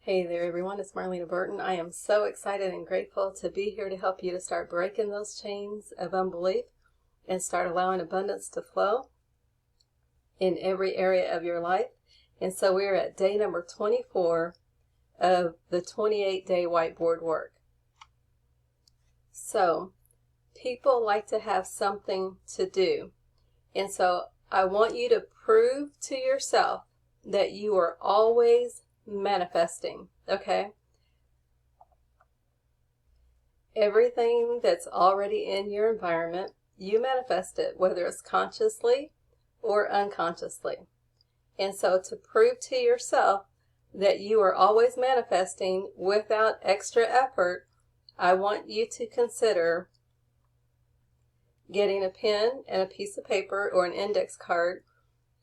Hey there everyone, it's Marlena Burton. I am so excited and grateful to be here to help you to start breaking those chains of unbelief and start allowing abundance to flow in every area of your life. And so we're at day number 24 of the 28-day whiteboard work. So people like to have something to do. And so I want you to prove to yourself that you are always manifesting, okay? Everything that's already in your environment, you manifest it, whether it's consciously or unconsciously. And so to prove to yourself that you are always manifesting without extra effort, I want you to consider getting a pen and a piece of paper or an index card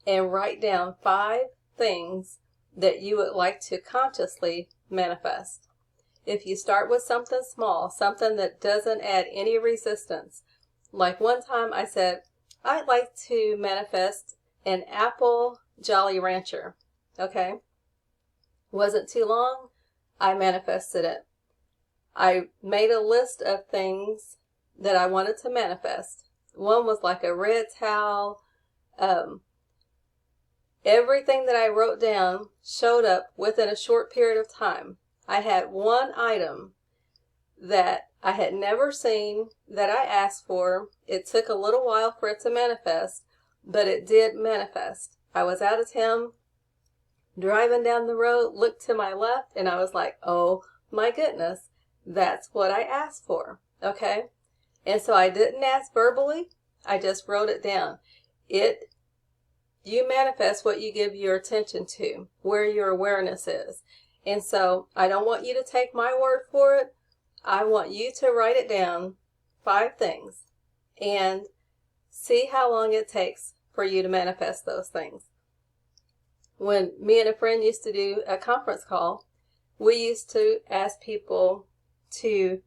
and write down 5 things that you would like to consciously manifest. If you start with something small, something that doesn't add any resistance, like one time I said, I'd like to manifest an apple Jolly Rancher, okay? Wasn't too long, I manifested it. I made a list of things that I wanted to manifest. One was like a red towel. Everything that I wrote down showed up within a short period of time. I had one item that I had never seen that I asked for. It took a little while for it to manifest, but it did manifest. I was out of town, driving down the road, looked to my left, and I was like, oh my goodness, that's what I asked for, okay? And so I didn't ask verbally, I just wrote it down. You manifest what you give your attention to, where your awareness is. And so I don't want you to take my word for it. I want you to write it down, 5 things, and see how long it takes for you to manifest those things. When me and a friend used to do a conference call, we used to ask people to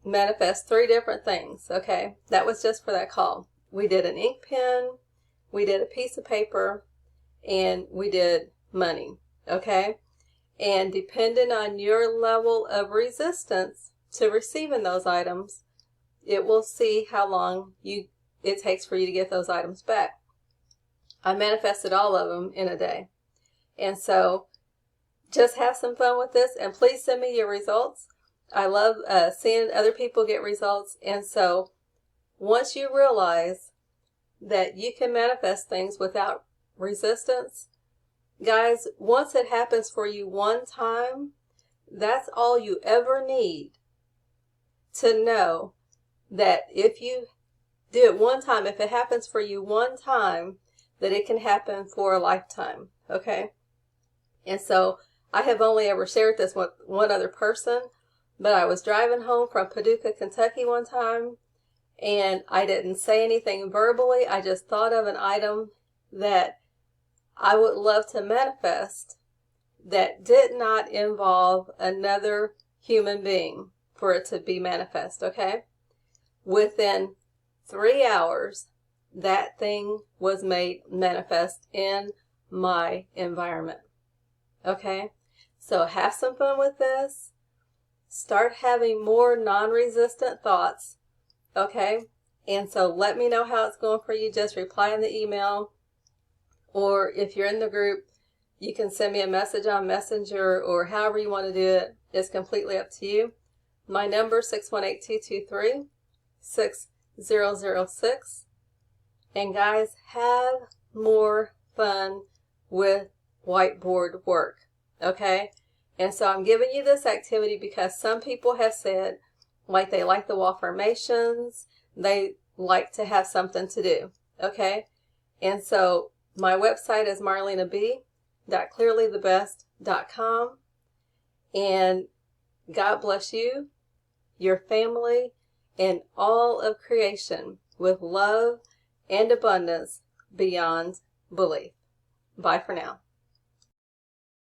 manifest 3 different things, okay? That was just for that call. We did an ink pen, we did a piece of paper, and we did money, okay? And depending on your level of resistance to receiving those items, it will see how long it takes for you to get those items back. I manifested all of them in a day. And so just have some fun with this, and please send me your results. I love seeing other people get results. And so once you realize that you can manifest things without resistance, guys, once it happens for you one time, that's all you ever need to know that if you do it one time, if it happens for you one time, that it can happen for a lifetime, okay? And so I have only ever shared this with one other person, but I was driving home from Paducah, Kentucky one time, and I didn't say anything verbally. I just thought of an item that I would love to manifest that did not involve another human being for it to be manifest, okay? Within 3 hours, that thing was made manifest in my environment, okay? So have some fun with this. Start having more non-resistant thoughts, okay? And so let me know how it's going for you. Just reply in the email, or if you're in the group, you can send me a message on Messenger, or however you want to do it. It's completely up to you. My number is 618-223-6006. And guys, have more fun with whiteboard work, okay? And so I'm giving you this activity because some people have said, like, they like the wall formations, they like to have something to do, okay? And so my website is marlenab.clearlythebest.com. And God bless you, your family, and all of creation with love and abundance beyond belief. Bye for now.